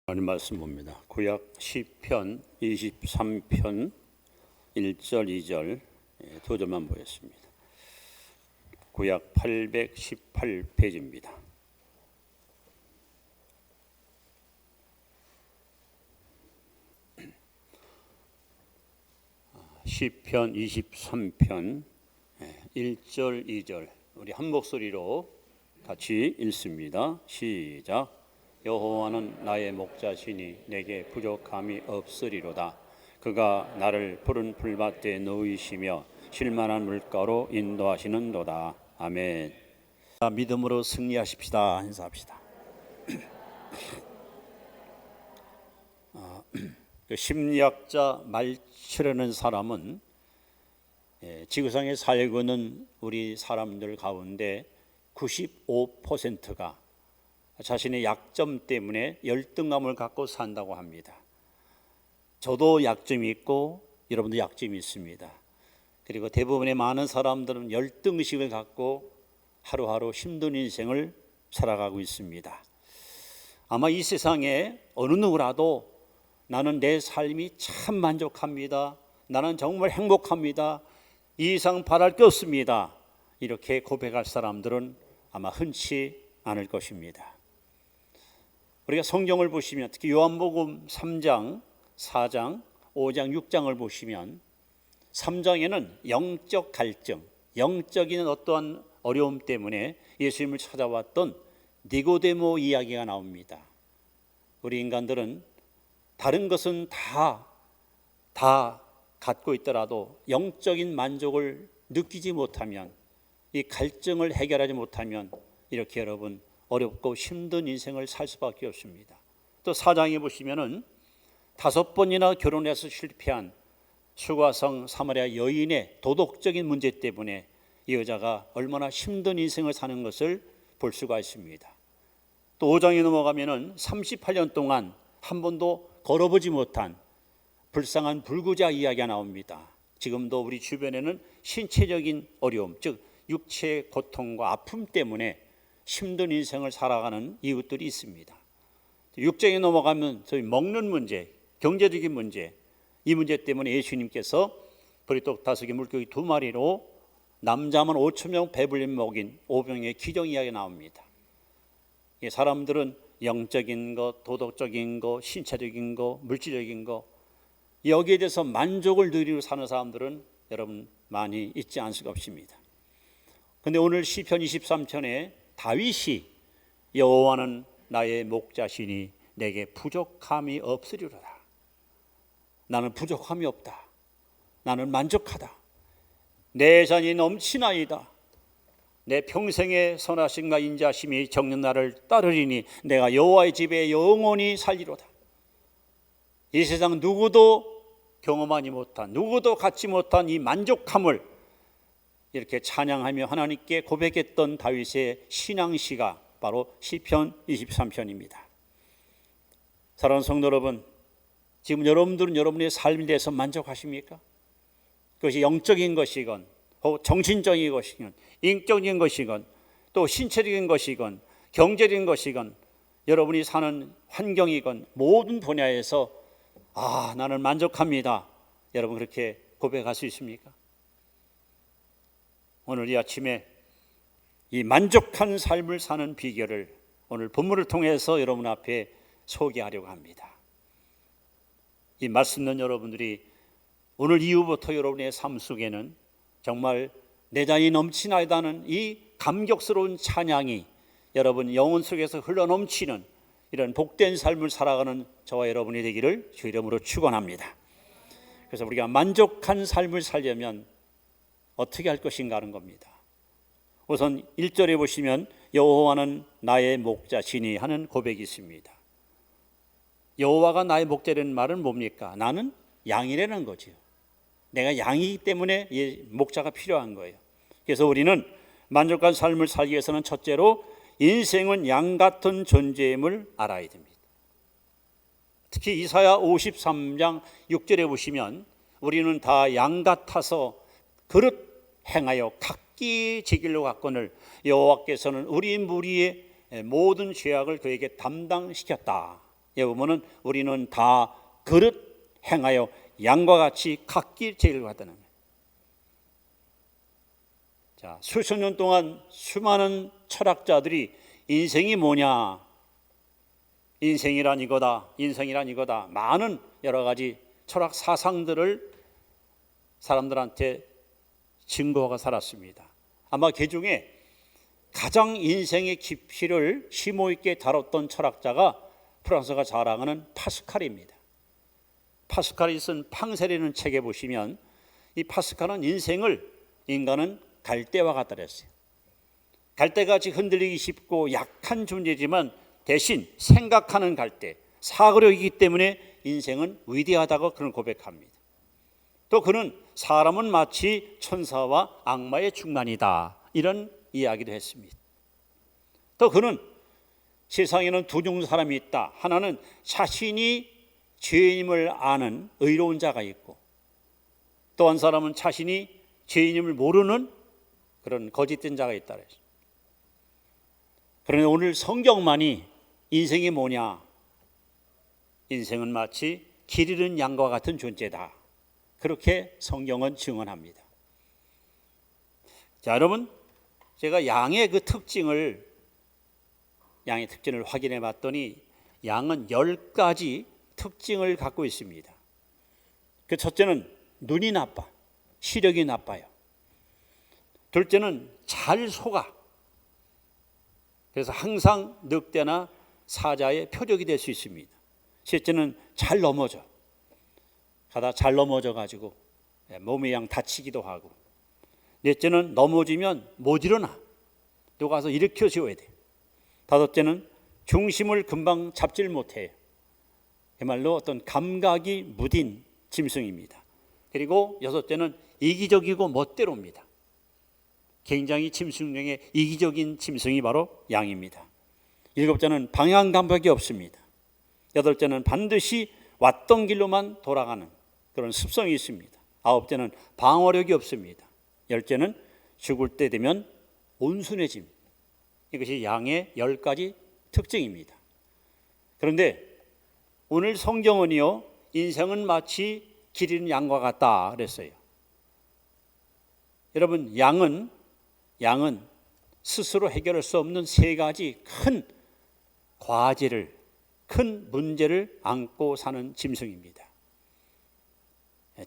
하나님 말씀 봅니다. 구약 시편 23편 1절 2절 두 절만 보겠습니다. 구약 818페이지입니다. 시편 23편 1절 2절 우리 한 목소리로 같이 읽습니다. 시작. 여호와는 나의 목자시니 내게 부족함이 없으리로다. 그가 나를 푸른 풀밭에 누이시며 쉴만한 물가로 인도하시는도다. 아멘. 믿음으로 승리하십시다. 인사합시다. 심리학자 말츠라는 사람은 지구상에 살고 있는 우리 사람들 가운데 95%가 자신의 약점 때문에 열등감을 갖고 산다고 합니다. 저도 약점이 있고 여러분도 약점이 있습니다. 그리고 대부분의 많은 사람들은 열등의식을 갖고 하루하루 힘든 인생을 살아가고 있습니다. 아마 이 세상에 어느 누구라도 나는 내 삶이 참 만족합니다. 나는 정말 행복합니다. 이 이상 바랄 게 없습니다. 이렇게 고백할 사람들은 아마 흔치 않을 것입니다. 우리가 성경을 보시면 특히 요한복음 3장, 4장, 5장, 6장을 보시면 3장에는 영적 갈증, 영적인 어떠한 어려움 때문에 예수님을 찾아왔던 니고데모 이야기가 나옵니다. 우리 인간들은 다른 것은 다 갖고 있더라도 영적인 만족을 느끼지 못하면, 이 갈증을 해결하지 못하면 이렇게 여러분 어렵고 힘든 인생을 살 수밖에 없습니다. 또 4장에 보시면은 5번이나 결혼해서 실패한 수가성 사마리아 여인의 도덕적인 문제 때문에 이 여자가 얼마나 힘든 인생을 사는 것을 볼 수가 있습니다. 또 5장에 넘어가면은 38년 동안 한 번도 걸어보지 못한 불쌍한 불구자 이야기가 나옵니다. 지금도 우리 주변에는 신체적인 어려움, 즉 육체의 고통과 아픔 때문에 힘든 인생을 살아가는 이웃들이 있습니다. 6장에 넘어가면 저희 먹는 문제, 경제적인 문제, 이 문제 때문에 예수님께서 보리떡 5개 물고기 2마리로 남자만 5,000명 배불리 먹인 5병의 기적 이야기가 나옵니다. 사람들은 영적인 것, 도덕적인 것, 신체적인 것, 물질적인 것, 여기에 대해서 만족을 누리고 사는 사람들은 여러분 많이 있지 않을 수가 없습니다. 그런데 오늘 시편 23편에 다윗이 여호와는 나의 목자시니 내게 부족함이 없으리로다. 나는 부족함이 없다. 나는 만족하다. 내 잔이 넘치나이다. 내 평생의 선하심과 인자심이 적는 나를 따르리니 내가 여호와의 집에 영원히 살리로다. 이 세상 누구도 경험하지 못한, 누구도 갖지 못한 이 만족함을 이렇게 찬양하며 하나님께 고백했던 다윗의 신앙시가 바로 시편 23편입니다. 사랑하는 성도 여러분, 지금 여러분들은 여러분의 삶에 대해서 만족하십니까? 그것이 영적인 것이건 정신적인 것이건 인격적인 것이건 또 신체적인 것이건 경제적인 것이건 여러분이 사는 환경이건 모든 분야에서 나는 만족합니다. 여러분 그렇게 고백할 수 있습니까? 오늘 이 아침에 이 만족한 삶을 사는 비결을 오늘 본문을 통해서 여러분 앞에 소개하려고 합니다. 이 말씀 듣는 여러분들이 오늘 이후부터 여러분의 삶 속에는 정말 내 잔이 넘치나이다는 이 감격스러운 찬양이 여러분 영혼 속에서 흘러넘치는 이런 복된 삶을 살아가는 저와 여러분이 되기를 주 이름으로 축원합니다. 그래서 우리가 만족한 삶을 살려면 어떻게 할 것인가 하는 겁니다. 우선 1절에 보시면 여호와는 나의 목자시니 하는 고백이 있습니다. 여호와가 나의 목자라는 말은 뭡니까? 나는 양이라는 거죠. 내가 양이기 때문에 목자가 필요한 거예요. 그래서 우리는 만족한 삶을 살기 위해서는 첫째로 인생은 양 같은 존재임을 알아야 됩니다. 특히 이사야 53장 6절에 보시면 우리는 다 양 같아서 그릇 행하여 각기 제 길로 갔거늘 여호와께서는 우리 무리의 모든 죄악을 그에게 담당시켰다. 여기 보면은 우리는 다 그릇 행하여 양과 같이 각기 죄를 받다는 거예요. 자, 수천 년 동안 수많은 철학자들이 인생이 뭐냐, 인생이란 이거다, 인생이란 이거다, 많은 여러 가지 철학 사상들을 사람들한테 증거하고 살았습니다. 아마 그 중에 가장 인생의 깊이를 심오 있게 다뤘던 철학자가 프랑스가 자랑하는 파스칼입니다. 파스칼이 쓴 팡세리라는 책에 보시면 이 파스칼은 인간은 갈대와 같다 그랬어요. 갈대같이 흔들리기 쉽고 약한 존재지만 대신 생각하는 갈대, 사고력이기 때문에 인생은 위대하다고 그는 고백합니다. 또 그는 사람은 마치 천사와 악마의 중간이다, 이런 이야기도 했습니다. 또 그는 세상에는 두 종류 사람이 있다. 하나는 자신이 죄인임을 아는 의로운 자가 있고, 또 한 사람은 자신이 죄인임을 모르는 그런 거짓된 자가 있다 그랬어요. 그런데 오늘 성경만이 인생이 뭐냐, 인생은 마치 길 잃은 양과 같은 존재다, 그렇게 성경은 증언합니다. 자, 여러분, 제가 양의 특징을 확인해 봤더니 양은 10가지 특징을 갖고 있습니다. 그 첫째는 눈이 나빠, 시력이 나빠요. 둘째는 잘 속아, 그래서 항상 늑대나 사자의 표적이 될 수 있습니다. 셋째는 잘 넘어져, 가다 잘 넘어져 가지고 몸이 양 다치기도 하고, 넷째는 넘어지면 못 일어나, 누가 와서 일으켜 세워야 돼. 다섯째는 중심을 금방 잡질 못해요. 그 말로 어떤 감각이 무딘 짐승입니다. 그리고 여섯째는 이기적이고 멋대로입니다. 굉장히 짐승 중에 이기적인 짐승이 바로 양입니다. 일곱째는 방향 감각이 없습니다. 여덟째는 반드시 왔던 길로만 돌아가는 그런 습성이 있습니다. 아홉째는 방어력이 없습니다. 열째는 죽을 때 되면 온순해짐. 이것이 양의 10가지 특징입니다. 그런데 오늘 성경은요, 인생은 마치 길 잃은 양과 같다 그랬어요. 여러분, 양은 스스로 해결할 수 없는 3가지 큰 과제를, 큰 문제를 안고 사는 짐승입니다.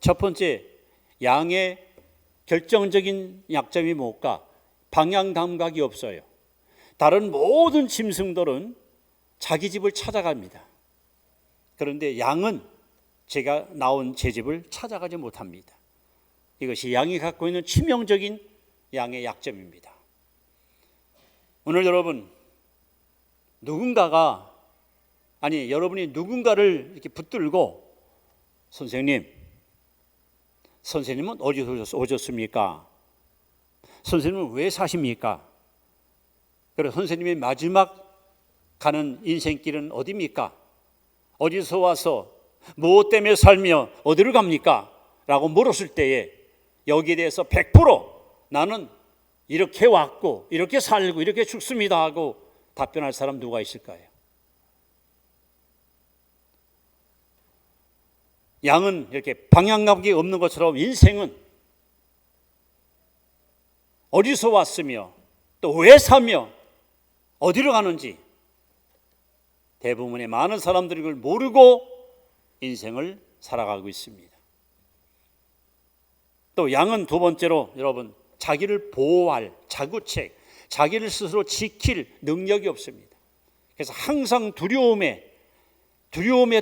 첫 번째, 양의 결정적인 약점이 뭘까? 방향 감각이 없어요. 다른 모든 짐승들은 자기 집을 찾아갑니다. 그런데 양은 제가 나온 제 집을 찾아가지 못합니다. 이것이 양이 갖고 있는 치명적인 양의 약점입니다. 오늘 여러분, 여러분이 누군가를 이렇게 붙들고 선생님은 어디서 오셨습니까? 선생님은 왜 사십니까? 그리고 선생님의 마지막 가는 인생길은 어디입니까? 어디서 와서 무엇 때문에 살며 어디로 갑니까? 라고 물었을 때에 여기에 대해서 100% 나는 이렇게 왔고 이렇게 살고 이렇게 죽습니다 하고 답변할 사람 누가 있을까요? 양은 이렇게 방향감이 없는 것처럼 인생은 어디서 왔으며 또 왜 사며 어디로 가는지 대부분의 많은 사람들이 그걸 모르고 인생을 살아가고 있습니다. 또 양은 두 번째로 여러분, 자기를 보호할 자구책, 자기를 스스로 지킬 능력이 없습니다. 그래서 항상 두려움에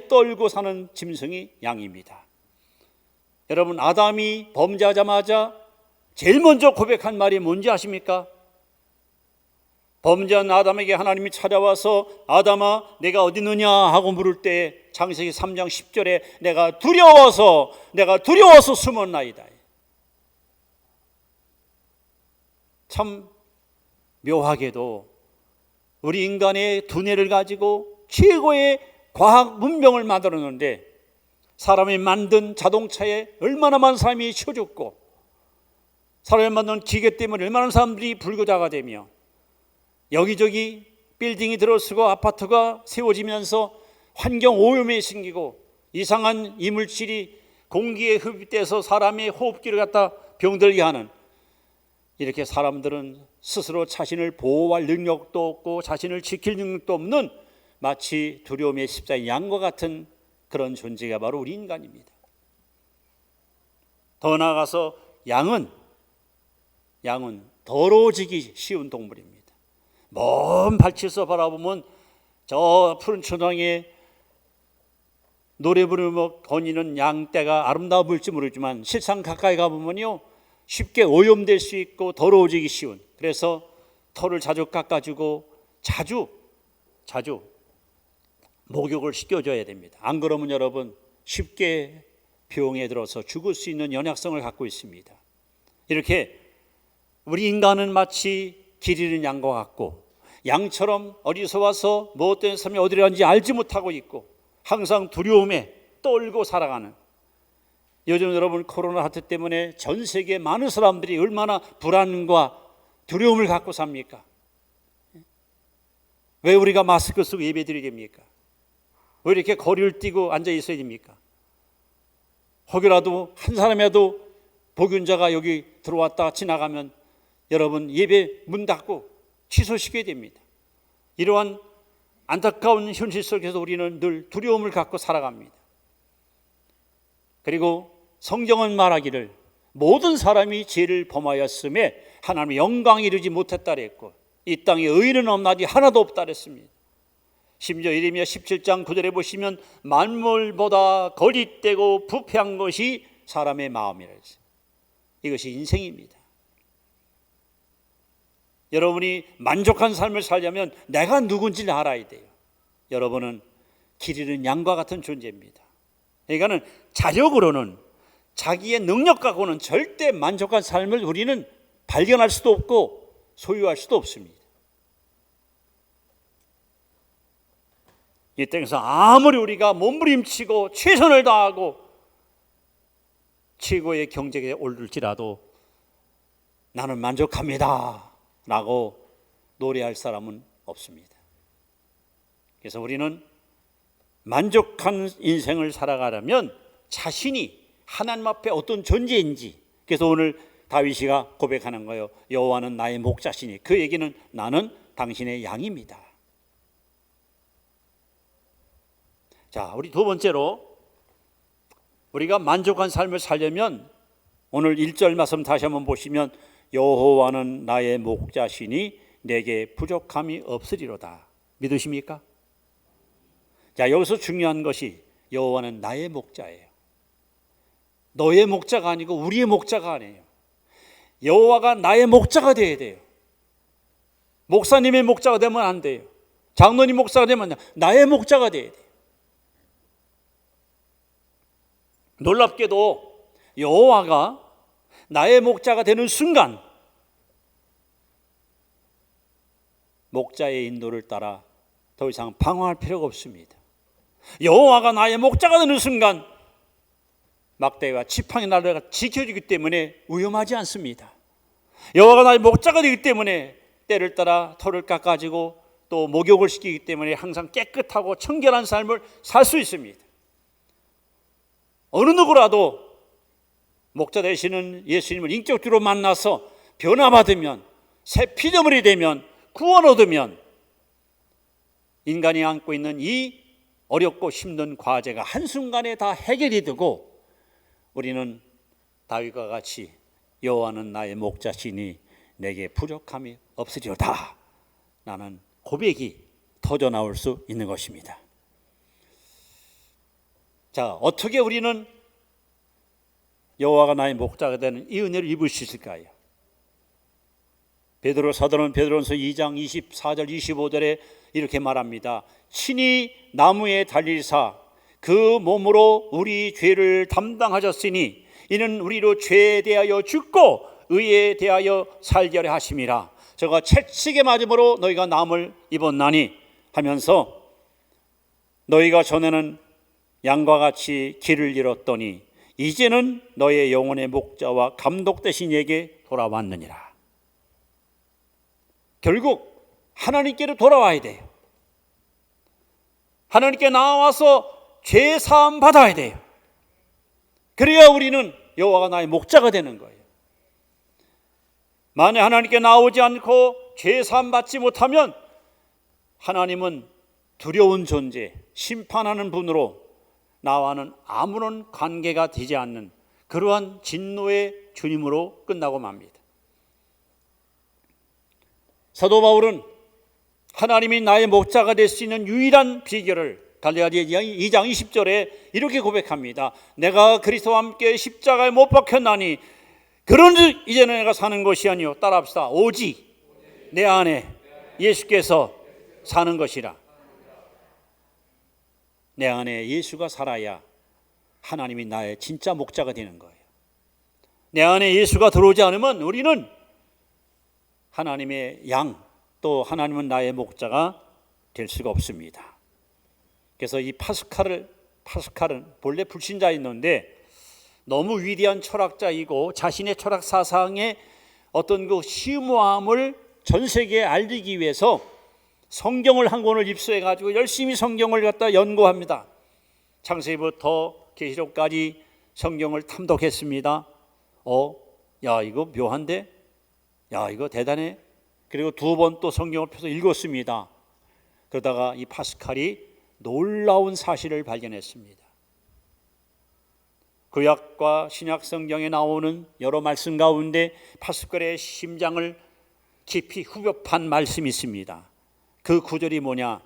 떨고 사는 짐승이 양입니다. 여러분, 아담이 범죄하자마자 제일 먼저 고백한 말이 뭔지 아십니까? 범죄한 아담에게 하나님이 찾아와서 아담아 내가 어디 있느냐 하고 물을 때 창세기 3장 10절에 내가 두려워서 숨었나이다. 참 묘하게도 우리 인간의 두뇌를 가지고 최고의 과학 문명을 만들었는데 사람이 만든 자동차에 얼마나 많은 사람이 쳐죽고 사람이 만든 기계 때문에 얼마나 많은 사람들이 불구자가 되며 여기저기 빌딩이 들어서고 아파트가 세워지면서 환경 오염이 생기고 이상한 이물질이 공기에 흡입돼서 사람의 호흡기를 갖다 병들게 하는, 이렇게 사람들은 스스로 자신을 보호할 능력도 없고 자신을 지킬 능력도 없는 마치 두려움의 십자인 양과 같은 그런 존재가 바로 우리 인간입니다. 더 나아가서 양은 더러워지기 쉬운 동물입니다. 먼 발치에서 바라보면 저 푸른 초장에 노래 부르며 거니는 양떼가 아름다워 보일지 모르지만 실상 가까이 가보면요, 쉽게 오염될 수 있고 더러워지기 쉬운, 그래서 털을 자주 깎아주고 자주 목욕을 시켜줘야 됩니다. 안 그러면 여러분 쉽게 병에 들어서 죽을 수 있는 연약성을 갖고 있습니다. 이렇게 우리 인간은 마치 길 잃은 양과 같고, 양처럼 어디서 와서 무엇 때문에 삶이 어디로 가는지 알지 못하고 있고 항상 두려움에 떨고 살아가는, 요즘 여러분 코로나 사태 때문에 전 세계 많은 사람들이 얼마나 불안과 두려움을 갖고 삽니까? 왜 우리가 마스크 쓰고 예배 드리게 됩니까? 왜 이렇게 거리를 띄고 앉아 있어야 됩니까? 혹여라도 한 사람이라도 복균자가 여기 들어왔다 지나가면 여러분 예배 문 닫고 취소시켜야 됩니다. 이러한 안타까운 현실 속에서 우리는 늘 두려움을 갖고 살아갑니다. 그리고 성경은 말하기를 모든 사람이 죄를 범하였음에 하나님의 영광에 이르지 못했다 그랬고, 이 땅에 의인은 없나니 하나도 없다 그랬습니다. 심지어 예레미야 17장 9절에 보시면 만물보다 거짓되고 부패한 것이 사람의 마음이라 했어요. 이것이 인생입니다. 여러분이 만족한 삶을 살려면 내가 누군지를 알아야 돼요. 여러분은 길 잃은 양과 같은 존재입니다. 그러니까는 자력으로는, 자기의 능력 갖고는 절대 만족한 삶을 우리는 발견할 수도 없고 소유할 수도 없습니다. 이 땅에서 아무리 우리가 몸부림치고 최선을 다하고 최고의 경제에 오를지라도 나는 만족합니다 라고 노래할 사람은 없습니다. 그래서 우리는 만족한 인생을 살아가려면 자신이 하나님 앞에 어떤 존재인지, 그래서 오늘 다윗이가 고백하는 거예요. 여호와는 나의 목자시니, 그 얘기는 나는 당신의 양입니다. 자, 우리 두 번째로 우리가 만족한 삶을 살려면 오늘 1절 말씀 다시 한번 보시면 여호와는 나의 목자시니 내게 부족함이 없으리로다. 믿으십니까? 자, 여기서 중요한 것이 여호와는 나의 목자예요. 너의 목자가 아니고 우리의 목자가 아니에요. 여호와가 나의 목자가 되어야 돼요. 목사님의 목자가 되면 안 돼요. 장로님 목사가 되면 나의 목자가 되어야 돼요. 놀랍게도 여호와가 나의 목자가 되는 순간 목자의 인도를 따라 더 이상 방황할 필요가 없습니다. 여호와가 나의 목자가 되는 순간 막대와 지팡이 나를 지켜주기 때문에 위험하지 않습니다. 여호와가 나의 목자가 되기 때문에 때를 따라 털을 깎아주고 또 목욕을 시키기 때문에 항상 깨끗하고 청결한 삶을 살 수 있습니다. 어느 누구라도 목자 되시는 예수님을 인격적으로 만나서 변화받으면, 새 피조물이 되면, 구원 얻으면 인간이 안고 있는 이 어렵고 힘든 과제가 한순간에 다 해결이 되고 우리는 다윗과 같이 여호와는 나의 목자시니 내게 부족함이 없으리로다 라는 고백이 터져나올 수 있는 것입니다. 자, 어떻게 우리는 여호와가 나의 목자가 되는 이 은혜를 입을 수 있을까요? 베드로 사도는 베드로전서 2장 24절 25절에 이렇게 말합니다. 친히 나무에 달리사 그 몸으로 우리 죄를 담당하셨으니 이는 우리로 죄에 대하여 죽고 의에 대하여 살게 하려 하심이라. 저가 채찍에 맞음으로 너희가 남을 입었나니 하면서 너희가 전에는 양과 같이 길을 잃었더니 이제는 너의 영혼의 목자와 감독 되신 이에게 돌아왔느니라. 결국 하나님께로 돌아와야 돼요. 하나님께 나와서 죄 사함 받아야 돼요. 그래야 우리는 여호와가 나의 목자가 되는 거예요. 만약 하나님께 나오지 않고 죄 사함 받지 못하면 하나님은 두려운 존재, 심판하는 분으로 나와는 아무런 관계가 되지 않는 그러한 진노의 주님으로 끝나고 맙니다. 사도 바울은 하나님이 나의 목자가 될 수 있는 유일한 비결을 갈라디아 2장 20절에 이렇게 고백합니다. 내가 그리스도와 함께 십자가에 못 박혔나니 그런즉 이제는 내가 사는 것이 아니요 따라합시다. 오직 내 안에 예수께서 사는 것이라. 내 안에 예수가 살아야 하나님이 나의 진짜 목자가 되는 거예요. 내 안에 예수가 들어오지 않으면 우리는 하나님의 양, 또 하나님은 나의 목자가 될 수가 없습니다. 그래서 이 파스칼은 본래 불신자였는데 너무 위대한 철학자이고 자신의 철학 사상의 어떤 그 심오함을 전 세계에 알리기 위해서 성경을 한 권을 입수해 가지고 열심히 성경을 갖다 연구합니다. 창세기부터 계시록까지 성경을 탐독했습니다. 야 이거 묘한데? 야 이거 대단해? 그리고 두 번 또 성경을 펴서 읽었습니다. 그러다가 이 파스칼이 놀라운 사실을 발견했습니다. 구약과 신약 성경에 나오는 여러 말씀 가운데 파스칼의 심장을 깊이 후벼판 말씀이 있습니다. 그 구절이 뭐냐?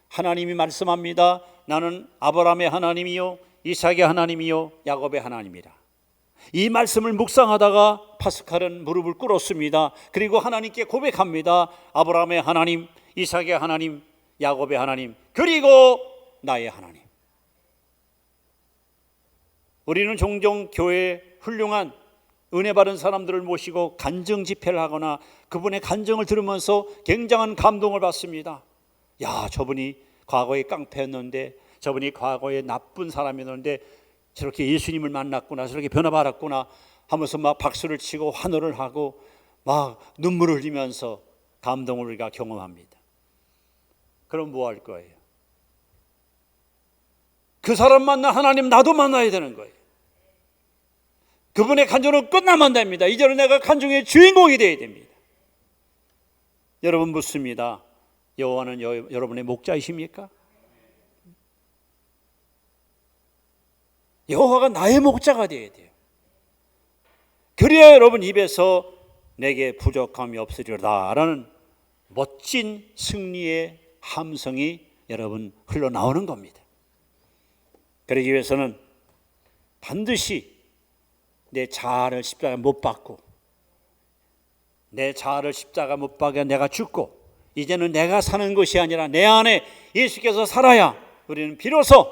하나님이 말씀합니다. 나는 아브라함의 하나님이요 이삭의 하나님이요 야곱의 하나님이라. 이 말씀을 묵상하다가 파스칼은 무릎을 꿇었습니다. 그리고 하나님께 고백합니다. 아브라함의 하나님, 이삭의 하나님, 야곱의 하나님, 그리고 나의 하나님. 우리는 종종 교회에 훌륭한 은혜 받은 사람들을 모시고 간증 집회를 하거나 그분의 간증을 들으면서 굉장한 감동을 받습니다. 야, 저분이 과거에 깡패였는데, 저분이 과거에 나쁜 사람이었는데 저렇게 예수님을 만났구나, 저렇게 변화받았구나 하면서 막 박수를 치고 환호를 하고 막 눈물을 흘리면서 감동을 우리가 경험합니다. 그럼 뭐 할 거예요? 그 사람 만나 하나님 나도 만나야 되는 거예요. 그분의 간증은 끝나면 됩니다. 이제는 내가 간증의 주인공이 되어야 됩니다. 여러분 묻습니다. 여호와는 여러분의 목자이십니까? 여호와가 나의 목자가 되어야 돼요. 그래야 여러분 입에서 내게 부족함이 없으리로다 라는 멋진 승리의 함성이 여러분 흘러나오는 겁니다. 그러기 위해서는 반드시 내 자아를 십자가에 못 박고, 내 자아를 십자가 못 박아 내가 죽고 이제는 내가 사는 것이 아니라 내 안에 예수께서 살아야 우리는 비로소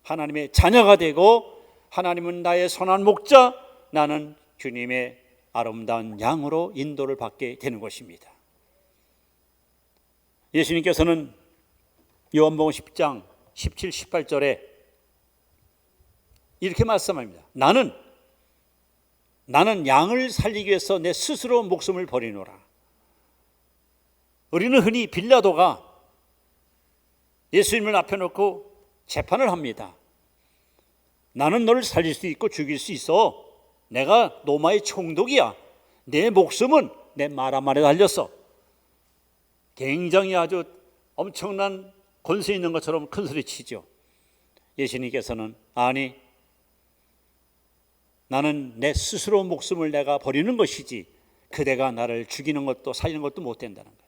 하나님의 자녀가 되고, 하나님은 나의 선한 목자, 나는 주님의 아름다운 양으로 인도를 받게 되는 것입니다. 예수님께서는 요한복음 10장 17, 18절에 이렇게 말씀합니다. 나는 양을 살리기 위해서 내 스스로 목숨을 버리노라. 우리는 흔히 빌라도가 예수님을 앞에 놓고 재판을 합니다. 나는 너를 살릴 수 있고 죽일 수 있어. 내가 로마의 총독이야. 내 목숨은 내 말 한 마리에 달렸어. 굉장히 아주 엄청난 권세 있는 것처럼 큰 소리 치죠. 예수님께서는 아니, 나는 내 스스로 목숨을 내가 버리는 것이지 그대가 나를 죽이는 것도 살리는 것도 못 된다는 거예요.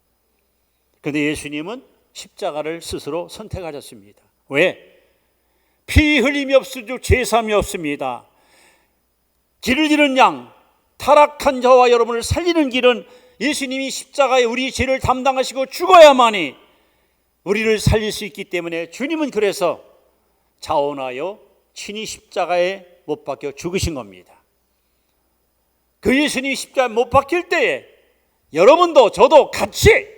그런데 예수님은 십자가를 스스로 선택하셨습니다. 왜? 피 흘림이 없으므로 죄삼이 없습니다. 길을 잃은 양, 타락한 저와 여러분을 살리는 길은 예수님이 십자가에 우리 죄를 담당하시고 죽어야만이 우리를 살릴 수 있기 때문에 주님은 그래서 자원하여 친히 십자가에 못 박혀 죽으신 겁니다. 그 예수님이 십자가에 못 박힐 때에 여러분도 저도 같이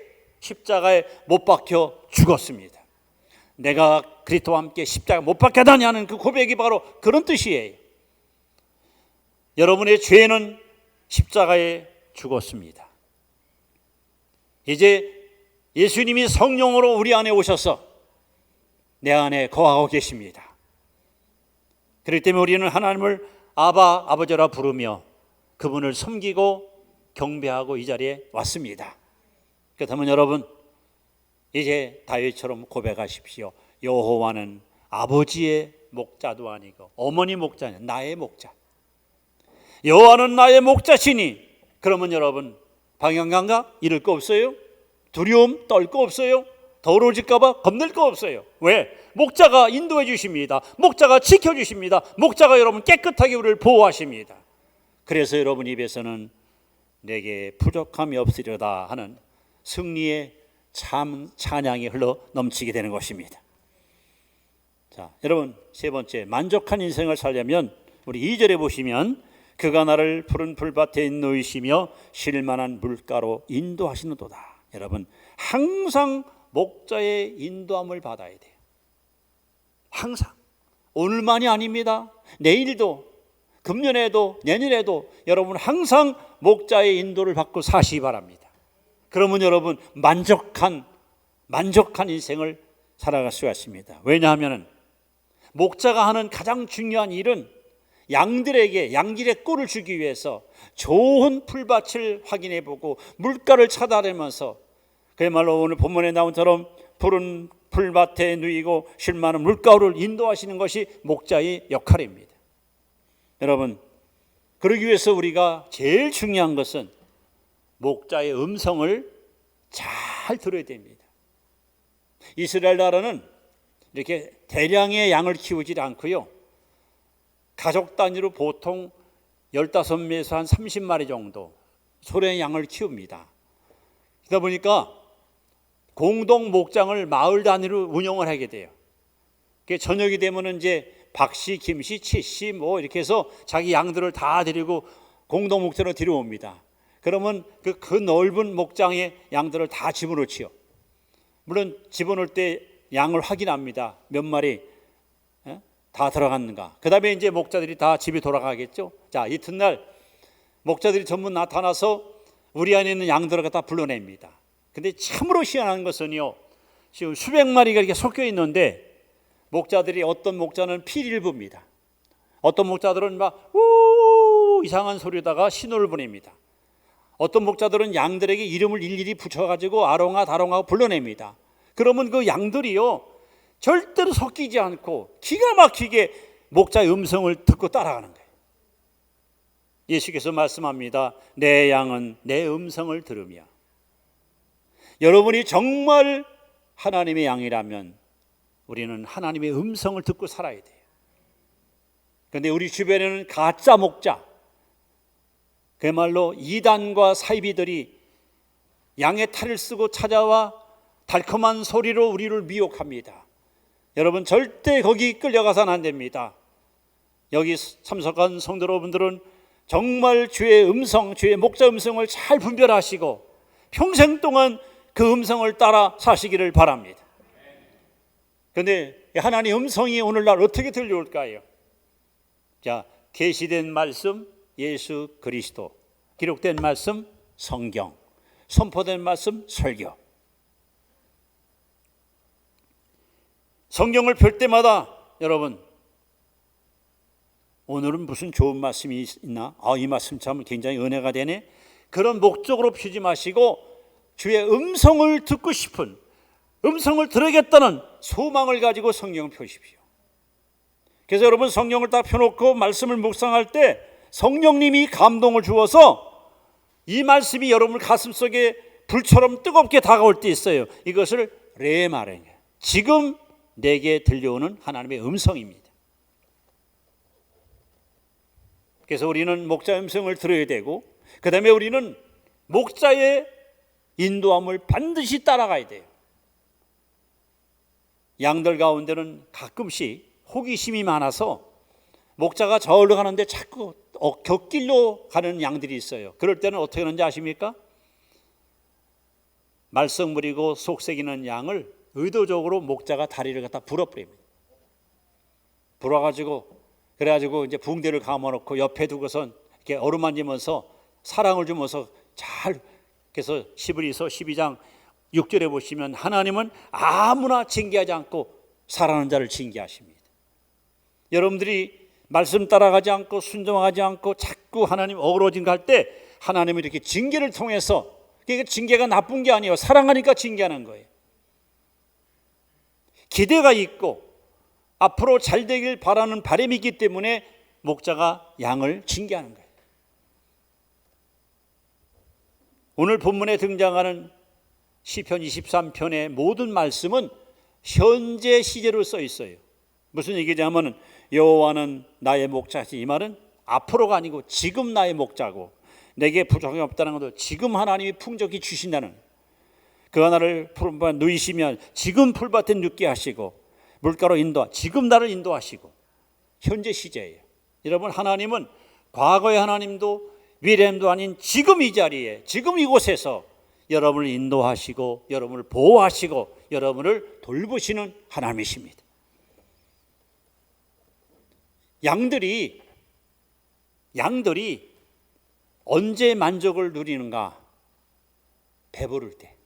십자가에 못 박혀 죽었습니다. 내가 그리스도와 함께 십자가에 못 박혀다냐는 그 고백이 바로 그런 뜻이에요. 여러분의 죄는 십자가에 죽었습니다. 이제 예수님이 성령으로 우리 안에 오셔서 내 안에 거하고 계십니다. 그렇기 때문에 우리는 하나님을 아바, 아버지라 부르며 그분을 섬기고 경배하고 이 자리에 왔습니다. 그렇다면 여러분, 이제 다윗처럼 고백하십시오. 여호와는 아버지의 목자도 아니고 어머니 목자는 나의 목자. 여호와는 나의 목자시니. 그러면 여러분, 방향감각 잃을 거 없어요? 두려움 떨 거 없어요? 더러워질까 봐 겁낼 거 없어요. 왜? 목자가 인도해 주십니다. 목자가 지켜주십니다. 목자가 여러분 깨끗하게 우리를 보호하십니다. 그래서 여러분 입에서는 내게 부족함이 없으리로다 하는 승리의 참 찬양이 흘러 넘치게 되는 것입니다. 자, 여러분 세 번째, 만족한 인생을 살려면 우리 2절에 보시면 그가 나를 푸른 풀밭에 인도하시며 쉴만한 물가로 인도하시는도다. 여러분 항상 목자의 인도함을 받아야 돼요. 항상. 오늘만이 아닙니다. 내일도, 금년에도, 내년에도 여러분 항상 목자의 인도를 받고 사시기 바랍니다. 그러면 여러분 만족한 인생을 살아갈 수가 있습니다. 왜냐하면 목자가 하는 가장 중요한 일은 양들에게 양질의 꿀을 주기 위해서 좋은 풀밭을 확인해 보고 물가를 찾아내면서 그야말로 오늘 본문에 나온 처럼 푸른 풀밭에 누이고 쉴만한 물가를 인도하시는 것이 목자의 역할입니다. 여러분, 그러기 위해서 우리가 제일 중요한 것은 목자의 음성을 잘 들어야 됩니다. 이스라엘 나라는 이렇게 대량의 양을 키우지 않고요, 가족 단위로 보통 15매에서 한 30마리 정도 소량의 양을 키웁니다. 그러다 보니까 공동 목장을 마을 단위로 운영을 하게 돼요. 저녁이 되면은 이제 박씨, 김씨, 치씨 뭐 이렇게 해서 자기 양들을 다 데리고 공동 목장으로 데려옵니다. 그러면 그 넓은 목장에 양들을 다 집어넣지요. 물론 집어넣을 때 양을 확인합니다. 몇 마리 다 들어갔는가. 그 다음에 이제 목자들이 다 집에 돌아가겠죠. 자, 이튿날 목자들이 전부 나타나서 우리 안에 있는 양들을 갖다 불러냅니다. 근데 참으로 희한한 것은요, 지금 수백 마리가 이렇게 섞여 있는데 목자들이, 어떤 목자는 피리를 붑니다. 어떤 목자들은 막 우 이상한 소리다가 신호를 보냅니다. 어떤 목자들은 양들에게 이름을 일일이 붙여가지고 아롱아 다롱아 불러냅니다. 그러면 그 양들이요 절대로 섞이지 않고 기가 막히게 목자의 음성을 듣고 따라가는 거예요. 예수께서 말씀합니다. 내 양은 내 음성을 들으며. 여러분이 정말 하나님의 양이라면 우리는 하나님의 음성을 듣고 살아야 돼요. 그런데 우리 주변에는 가짜 목자, 그야말로 이단과 사이비들이 양의 탈을 쓰고 찾아와 달콤한 소리로 우리를 미혹합니다. 여러분 절대 거기 끌려가서는 안 됩니다. 여기 참석한 성도 여러분들은 정말 주의 음성, 주의 목자 음성을 잘 분별하시고 평생 동안 그 음성을 따라 사시기를 바랍니다. 그런데 하나님의 음성이 오늘날 어떻게 들려올까요? 자, 계시된 말씀 예수 그리스도, 기록된 말씀 성경, 선포된 말씀 설교. 성경을 펼 때마다 여러분, 오늘은 무슨 좋은 말씀이 있나? 이 말씀 참 굉장히 은혜가 되네. 그런 목적으로 펴지 마시고 주의 음성을 듣고 싶은, 음성을 들으겠다는 소망을 가지고 성경을 펴십시오. 그래서 여러분 성경을 딱 펴놓고 말씀을 묵상할 때 성령님이 감동을 주어서 이 말씀이 여러분 가슴속에 불처럼 뜨겁게 다가올 때 있어요. 이것을 레마랭, 지금 내게 들려오는 하나님의 음성입니다. 그래서 우리는 목자의 음성을 들어야 되고, 그 다음에 우리는 목자의 인도함을 반드시 따라가야 돼요. 양들 가운데는 가끔씩 호기심이 많아서 목자가 저울로 가는데 자꾸 곁길로 가는 양들이 있어요. 그럴 때는 어떻게 하는지 아십니까? 말썽부리고 속삭이는 양을 의도적으로 목자가 다리를 갖다 불어버립니다. 그래가지고 이제 붕대를 감아놓고 옆에 두고선 이렇게 어루만지면서 사랑을 주면서 잘, 그래서 히브리서 12장 6절에 보시면 하나님은 아무나 징계하지 않고 살아가는 자를 징계하십니다. 여러분들이 말씀 따라가지 않고 순종하지 않고 자꾸 하나님 어그러진 거 할 때 하나님은 이렇게 징계를 통해서, 그러니까 징계가 나쁜 게 아니에요. 사랑하니까 징계하는 거예요. 기대가 있고 앞으로 잘 되길 바라는 바람이 있기 때문에 목자가 양을 징계하는 거예요. 오늘 본문에 등장하는 시편 23편의 모든 말씀은 현재 시제로 써 있어요. 무슨 얘기냐면 여호와는 나의 목자시, 이 말은 앞으로가 아니고 지금 나의 목자고 내게 부족함이 없다는 것도 지금 하나님이 풍족히 주신다는, 그가 나를 푸른밭 누이시면 지금 풀밭에 눕게 하시고 물가로 지금 나를 인도하시고, 현재 시제예요. 여러분, 하나님은 과거의 하나님도 미래도 아닌 지금 이 자리에, 지금 이곳에서 여러분을 인도하시고 여러분을 보호하시고 여러분을 돌보시는 하나님이십니다. 양들이 언제 만족을 누리는가? 배부를 때.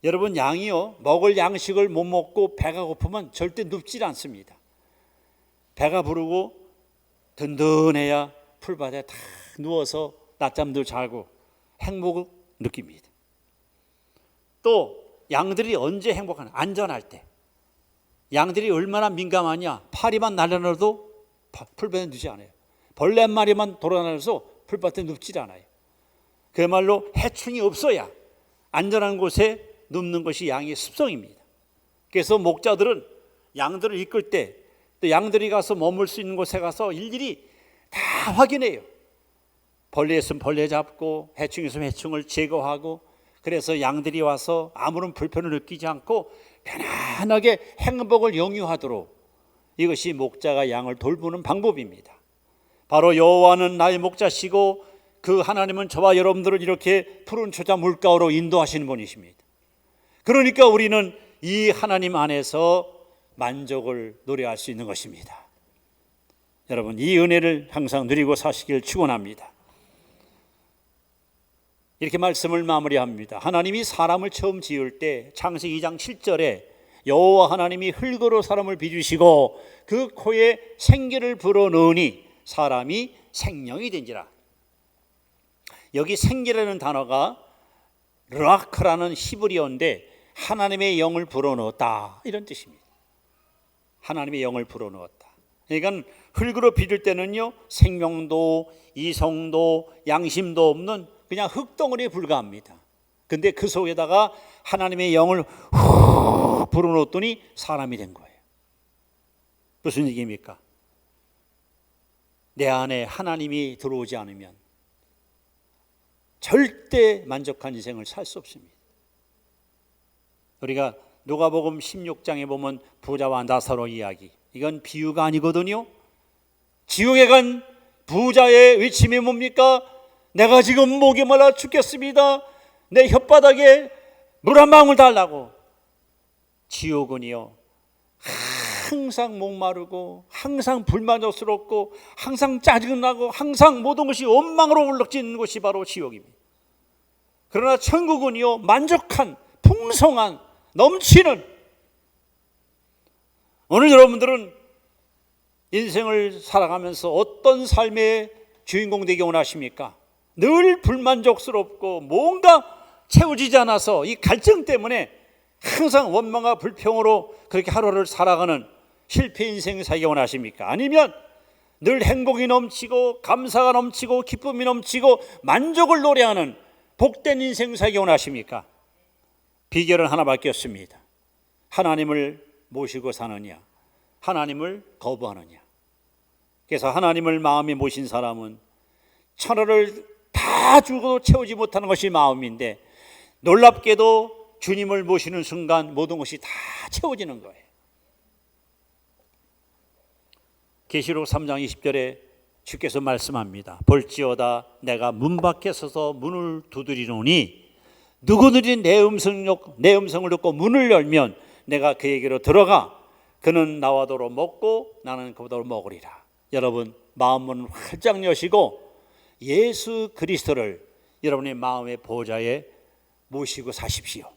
여러분, 양이요, 먹을 양식을 못 먹고 배가 고프면 절대 눕질 않습니다. 배가 부르고 든든해야 풀밭에 다 누워서 낮잠도 자고 행복을 느낍니다. 또 양들이 언제 행복하나? 안전할 때. 양들이 얼마나 민감하냐? 파리만 날아나도 풀밭에 눕지 않아요. 벌레 한 마리만 돌아다녀서 풀밭에 눕질 않아요. 그야말로 해충이 없어야 안전한 곳에 눕는 것이 양의 습성입니다. 그래서 목자들은 양들을 이끌 때, 또 양들이 가서 머물 수 있는 곳에 가서 일일이 다 확인해요. 벌레 있으면 벌레 잡고 해충 있으면 해충을 제거하고, 그래서 양들이 와서 아무런 불편을 느끼지 않고 편안하게 행복을 영유하도록, 이것이 목자가 양을 돌보는 방법입니다. 바로 여호와는 나의 목자시고 그 하나님은 저와 여러분들을 이렇게 푸른 초자 물가로 인도하시는 분이십니다. 그러니까 우리는 이 하나님 안에서 만족을 노래할 수 있는 것입니다. 여러분, 이 은혜를 항상 누리고 사시길 축원합니다. 이렇게 말씀을 마무리합니다. 하나님이 사람을 처음 지을 때 창세기 2장 7절에 여호와 하나님이 흙으로 사람을 빚으시고 그 코에 생기를 불어넣으니 사람이 생명이 된지라. 여기 생기라는 단어가 르아크라는 히브리어인데 하나님의 영을 불어넣었다, 이런 뜻입니다. 하나님의 영을 불어넣었다. 그러니까 흙으로 빚을 때는요, 생명도 이성도 양심도 없는 그냥 흙덩어리에 불과합니다. 근데 그 속에다가 하나님의 영을 후 불어넣었더니 사람이 된 거예요. 무슨 얘기입니까? 내 안에 하나님이 들어오지 않으면 절대 만족한 인생을 살 수 없습니다. 우리가 누가복음 16장에 보면 부자와 나사로 이야기, 이건 비유가 아니거든요. 지옥에 간 부자의 외침이 뭡니까? 내가 지금 목이 말라 죽겠습니다. 내 혓바닥에 물 한 방울 달라고. 지옥은요, 항상 목마르고 항상 불만족스럽고 항상 짜증나고 항상 모든 것이 원망으로 울럭지는 곳이 바로 지옥입니다. 그러나 천국은요, 만족한 풍성한 넘치는. 오늘 여러분들은 인생을 살아가면서 어떤 삶의 주인공 되기 원하십니까? 늘 불만족스럽고 뭔가 채워지지 않아서 이 갈증 때문에 항상 원망과 불평으로 그렇게 하루를 살아가는 실패 인생 살기 원하십니까? 아니면 늘 행복이 넘치고 감사가 넘치고 기쁨이 넘치고 만족을 노래하는 복된 인생 살기 원하십니까? 비결은 하나밖에 없습니다. 하나님을 모시고 사느냐, 하나님을 거부하느냐. 그래서 하나님을 마음에 모신 사람은 천하를 다 주고도 채우지 못하는 것이 마음인데, 놀랍게도 주님을 모시는 순간 모든 것이 다 채워지는 거예요. 계시록 3장 20절에 주께서 말씀합니다. 볼지어다 내가 문 밖에 서서 문을 두드리노니 누구든지 내 음성을 듣고 문을 열면 내가 그에게로 들어가 그는 나와 더불어 먹고 나는 그보다 더불어 먹으리라. 여러분, 마음문을 활짝 여시고 예수 그리스도를 여러분의 마음의 보좌에 모시고 사십시오.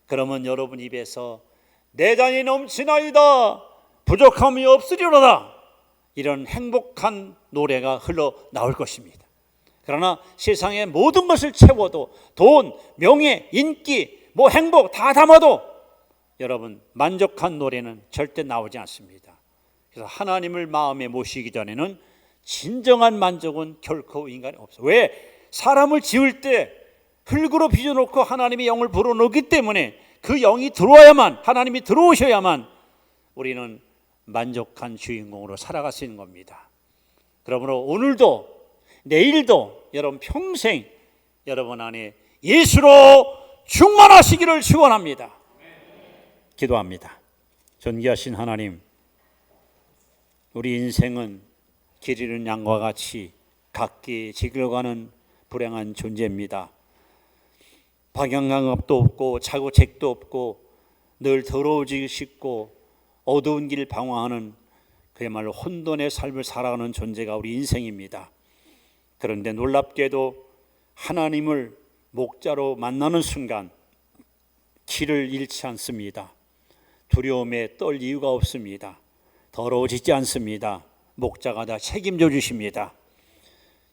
그러면 여러분 입에서 내 잔이 넘치나이다, 부족함이 없으리로다, 이런 행복한 노래가 흘러나올 것입니다. 그러나 세상의 모든 것을 채워도 돈, 명예, 인기, 행복 다 담아도 여러분 만족한 노래는 절대 나오지 않습니다. 그래서 하나님을 마음에 모시기 전에는 진정한 만족은 결코 인간이 없어요. 왜? 사람을 지을 때 흙으로 빚어놓고 하나님의 영을 불어넣기 때문에 그 영이 들어와야만, 하나님이 들어오셔야만 우리는 만족한 주인공으로 살아갈 수 있는 겁니다. 그러므로 오늘도 내일도 여러분 평생 여러분 안에 예수로 충만하시기를 축원합니다. 기도합니다. 존귀하신 하나님, 우리 인생은 길 잃은 양과 같이 각기 지기로 가는 불행한 존재입니다. 방향감도 없고 자고책도 없고 늘 더러워지기 쉽고 어두운 길 방황하는 그야말로 혼돈의 삶을 살아가는 존재가 우리 인생입니다. 그런데 놀랍게도 하나님을 목자로 만나는 순간 길을 잃지 않습니다. 두려움에 떨 이유가 없습니다. 더러워지지 않습니다. 목자가 다 책임져 주십니다.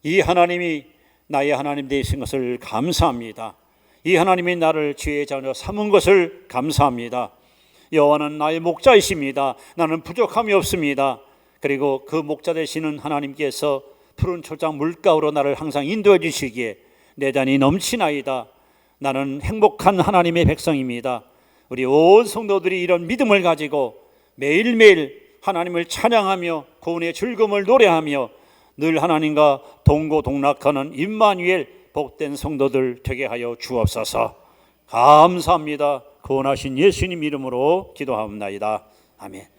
이 하나님이 나의 하나님 되신 것을 감사합니다. 이 하나님이 나를 주의 자녀 삼은 것을 감사합니다. 여호와는 나의 목자이십니다. 나는 부족함이 없습니다. 그리고 그 목자 되시는 하나님께서 푸른 초장 물가로 나를 항상 인도해 주시기에 내 잔이 넘치나이다. 나는 행복한 하나님의 백성입니다. 우리 온 성도들이 이런 믿음을 가지고 매일매일 하나님을 찬양하며 구원의 즐거움을 노래하며 늘 하나님과 동고동락하는 임마누엘 복된 성도들 되게 하여 주옵소서. 감사합니다. 구원하신 예수님 이름으로 기도하옵나이다. 아멘.